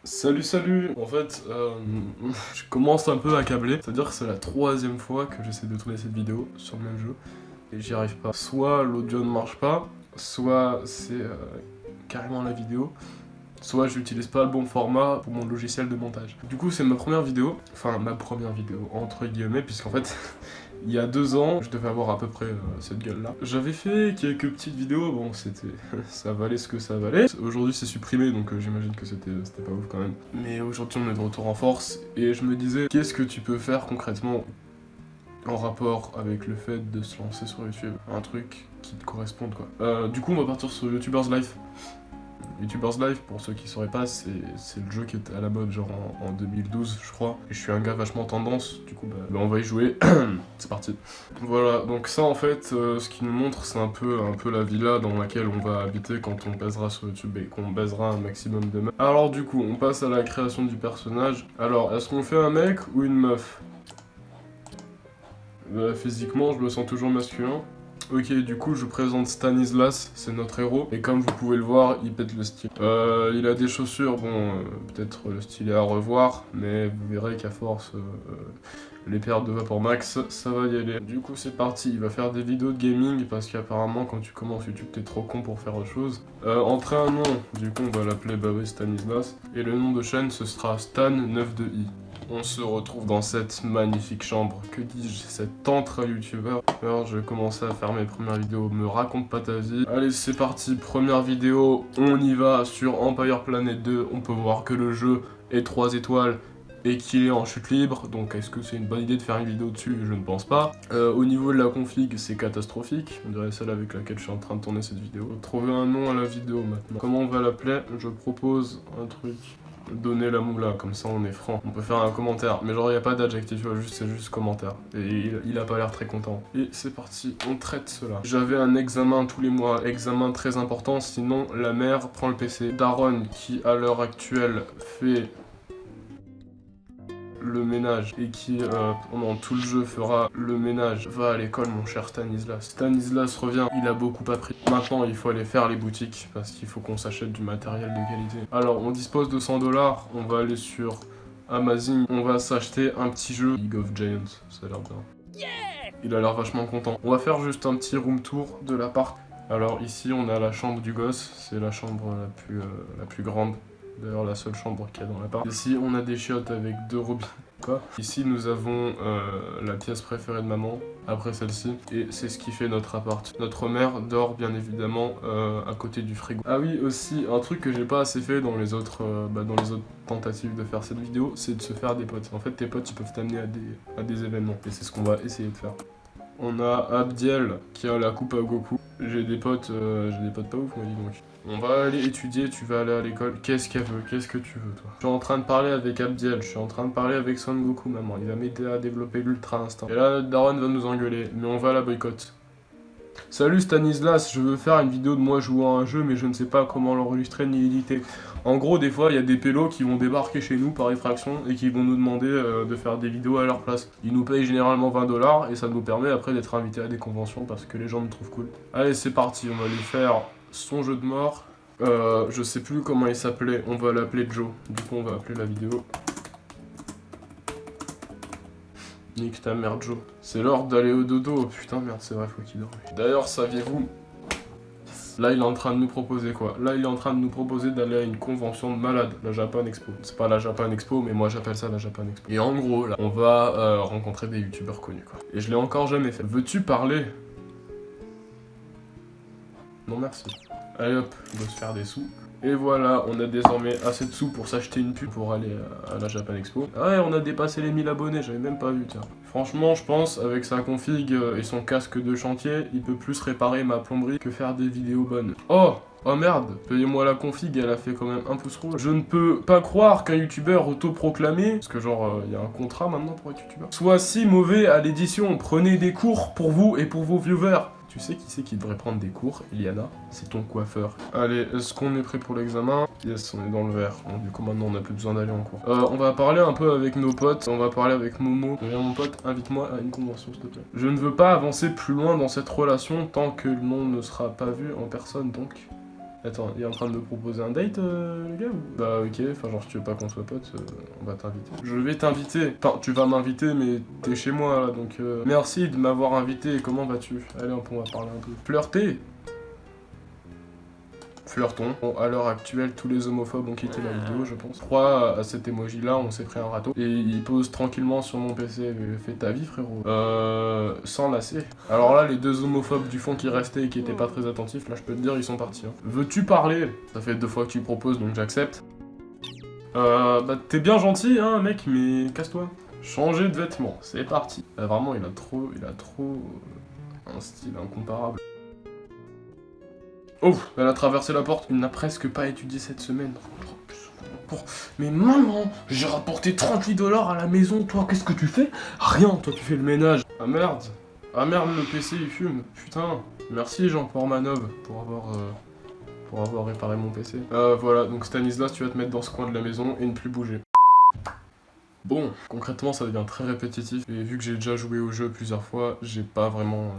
Salut. En fait, je commence un peu à câbler. C'est-à-dire que c'est la troisième fois que j'essaie de tourner cette vidéo sur le même jeu. Et j'y arrive pas. Soit l'audio ne marche pas, soit c'est carrément la vidéo, soit j'utilise pas le bon format pour mon logiciel de montage. Du coup, c'est ma première vidéo. Enfin, ma première vidéo, entre guillemets, puisqu'en fait... Il y a 2 ans, je devais avoir à peu près cette gueule-là. J'avais fait quelques petites vidéos, bon, c'était... ça valait ce que ça valait. Aujourd'hui, c'est supprimé, donc j'imagine que c'était pas ouf quand même. Mais aujourd'hui, on est de retour en force, et je me disais, qu'est-ce que tu peux faire concrètement en rapport avec le fait de se lancer sur YouTube? Un truc qui te corresponde, quoi. Du coup, on va partir sur YouTubers Life. YouTubers Live, pour ceux qui sauraient pas, c'est le jeu qui était à la mode genre en 2012 je crois. Et je suis un gars vachement tendance, du coup on va y jouer. C'est parti. Voilà, donc ça en fait, ce qui nous montre c'est un peu la villa dans laquelle on va habiter quand on baisera sur YouTube et qu'on baisera un maximum de meufs. Alors du coup, on passe à la création du personnage. Alors, est-ce qu'on fait un mec ou une meuf? Physiquement, je me sens toujours masculin. Ok, du coup, je vous présente Stanislas, c'est notre héros. Et comme vous pouvez le voir, il pète le style. Il a des chaussures, bon, peut-être le style est à revoir, mais vous verrez qu'à force, les paires de Vapor Max, ça va y aller. Du coup, c'est parti, il va faire des vidéos de gaming, parce qu'apparemment, quand tu commences YouTube, t'es trop con pour faire autre chose. Entrer un nom, du coup, on va l'appeler, bah oui, Stanislas. Et le nom de chaîne, ce sera Stan92i. On se retrouve dans cette magnifique chambre, que dis-je, cet entre youtubeur. Alors je vais commencer à faire mes premières vidéos, me raconte pas ta vie. Allez c'est parti, première vidéo, on y va sur Empire Planet 2, on peut voir que le jeu est 3 étoiles et qu'il est en chute libre, donc est-ce que c'est une bonne idée de faire une vidéo dessus? Je ne pense pas. Au niveau de la config, c'est catastrophique, on dirait celle avec laquelle je suis en train de tourner cette vidéo. Trouver un nom à la vidéo maintenant. Comment on va l'appeler? Je propose un truc. Donner la moula, comme ça on est franc. On peut faire un commentaire, mais genre il n'y a pas d'adjectif, c'est juste commentaire. Et il a pas l'air très content. Et c'est parti, on traite cela. J'avais un examen tous les mois, examen très important, sinon la mère prend le PC. Daron, qui à l'heure actuelle fait le ménage et qui pendant tout le jeu fera le ménage, va à l'école mon cher Stanislas. Stanislas revient, il a beaucoup appris. Maintenant il faut aller faire les boutiques parce qu'il faut qu'on s'achète du matériel de qualité. Alors on dispose de 100 $, on va aller sur Amazon, on va s'acheter un petit jeu League of Giants, ça a l'air bien. Il a l'air vachement content. On va faire juste un petit room tour de l'appart. Alors ici on a la chambre du gosse, c'est la chambre la plus grande. D'ailleurs la seule chambre qu'il y a dans l'appart. Ici on a des chiottes avec 2 robinets. Quoi. Ici nous avons la pièce préférée de maman, après celle-ci, et c'est ce qui fait notre appart. Notre mère dort bien évidemment à côté du frigo. Ah oui aussi, un truc que j'ai pas assez fait dans les autres tentatives de faire cette vidéo, c'est de se faire des potes. En fait tes potes ils peuvent t'amener à des événements, et c'est ce qu'on va essayer de faire. On a Abdiel qui a la coupe à Goku. J'ai des potes pas ouf, moi dis donc. On va aller étudier, tu vas aller à l'école. Qu'est-ce qu'elle veut? Qu'est-ce que tu veux, toi? Je suis en train de parler avec Abdiel, je suis en train de parler avec Son Goku, maman. Il va m'aider à développer l'Ultra Instinct. Et là, Daron va nous engueuler, mais on va à la boycott. Salut Stanislas, je veux faire une vidéo de moi jouant à un jeu, mais je ne sais pas comment l'enregistrer ni l'éditer. En gros, des fois, il y a des pélos qui vont débarquer chez nous par effraction et qui vont nous demander de faire des vidéos à leur place. Ils nous payent généralement 20 $ et ça nous permet après d'être invités à des conventions parce que les gens nous trouvent cool. Allez, c'est parti, on va lui faire son jeu de mort. Je sais plus comment il s'appelait, on va l'appeler Joe. Du coup, on va appeler la vidéo. Nique ta mère Joe. C'est l'heure d'aller au dodo. Oh, putain merde, c'est vrai, faut qu'il dorme. D'ailleurs, saviez-vous... Là, il est en train de nous proposer quoi? Là, il est en train de nous proposer d'aller à une convention de malades, la Japan Expo. C'est pas la Japan Expo, mais moi j'appelle ça la Japan Expo. Et en gros, là, on va rencontrer des youtubeurs connus quoi. Et je l'ai encore jamais fait. Veux-tu parler? Non merci. Allez hop, il doit se faire des sous. Et voilà, on a désormais assez de sous pour s'acheter une pub pour aller à la Japan Expo. Ah ouais, on a dépassé les 1000 abonnés, j'avais même pas vu, tiens. Franchement, je pense, avec sa config et son casque de chantier, il peut plus réparer ma plomberie que faire des vidéos bonnes. Oh merde, payez-moi la config, elle a fait quand même un pouce rouge. Je ne peux pas croire qu'un youtubeur autoproclamé, parce que genre, il y a un contrat maintenant pour être youtubeur, soit si mauvais à l'édition. Prenez des cours pour vous et pour vos viewers. Tu sais qui c'est qui devrait prendre des cours, Eliana? C'est ton coiffeur. Allez, est-ce qu'on est prêt pour l'examen? Yes, on est dans le vert. Bon, du coup, maintenant, on n'a plus besoin d'aller en cours. On va parler un peu avec nos potes. On va parler avec Momo. Viens, mon pote, invite-moi à une convention, s'il te plaît. Je ne veux pas avancer plus loin dans cette relation tant que le nom ne sera pas vu en personne, donc... Attends, il est en train de me proposer un date, le gars ou... Bah ok, enfin genre si tu veux pas qu'on soit potes, on va t'inviter. Je vais t'inviter. Enfin, tu vas m'inviter, mais t'es chez moi là, donc merci de m'avoir invité, comment vas-tu? Allez, on va parler un peu. Flirter? Flirtons. Bon, à l'heure actuelle, tous les homophobes ont quitté la vidéo, je pense. Je crois à cet emoji-là, on s'est pris un râteau. Et il pose tranquillement sur mon PC. Fais ta vie, frérot. Sans lasser. Alors là, les deux homophobes du fond qui restaient et qui étaient pas très attentifs, là, je peux te dire, ils sont partis. Hein. Veux-tu parler? Ça fait 2 fois que tu proposes, donc j'accepte. Bah, t'es bien gentil, hein, mec, mais casse-toi. Changer de vêtements, c'est parti. Vraiment, il a trop un style incomparable. Oh, elle a traversé la porte. Il n'a presque pas étudié cette semaine. Mais maman, j'ai rapporté 38 $ à la maison. Toi, qu'est-ce que tu fais? Rien, toi, tu fais le ménage. Ah merde. Ah merde, le PC, il fume. Putain. Merci, Jean Pormanov, pour avoir réparé mon PC. Voilà, donc Stanislas, tu vas te mettre dans ce coin de la maison et ne plus bouger. Bon, concrètement ça devient très répétitif et vu que j'ai déjà joué au jeu plusieurs fois, j'ai pas vraiment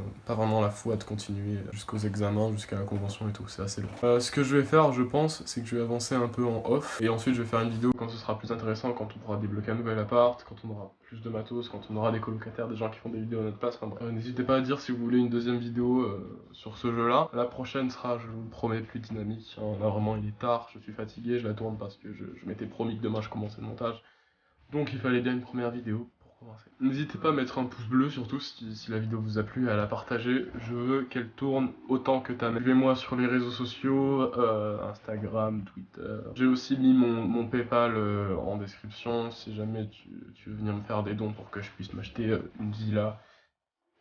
la foi de continuer jusqu'aux examens, jusqu'à la convention et tout, c'est assez long. Ce que je vais faire, je pense, c'est que je vais avancer un peu en off et ensuite je vais faire une vidéo quand ce sera plus intéressant, quand on pourra débloquer un nouvel appart, quand on aura plus de matos, quand on aura des colocataires, des gens qui font des vidéos à notre place, enfin bref. N'hésitez pas à dire si vous voulez une deuxième vidéo sur ce jeu-là. La prochaine sera, je vous le promets, plus dynamique. Hein. Là vraiment il est tard, je suis fatigué, je la tourne parce que je m'étais promis que demain je commençais le montage. Donc il fallait bien une première vidéo pour commencer. N'hésitez pas à mettre un pouce bleu surtout si la vidéo vous a plu, à la partager. Je veux qu'elle tourne autant que ta mère. Suivez-moi sur les réseaux sociaux, Instagram, Twitter. J'ai aussi mis mon Paypal en description si jamais tu veux venir me faire des dons pour que je puisse m'acheter une villa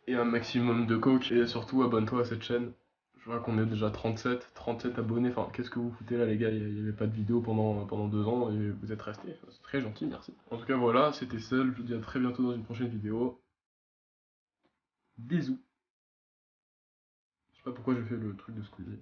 et un maximum de coke. Et surtout abonne-toi à cette chaîne. Je vois qu'on est déjà 37 abonnés, enfin qu'est-ce que vous foutez là les gars, il n'y avait pas de vidéo pendant 2 ans et vous êtes restés, c'est très gentil, merci. En tout cas voilà, c'était Seul, je vous dis à très bientôt dans une prochaine vidéo. Bisous. Je sais pas pourquoi j'ai fait le truc de Squeezie.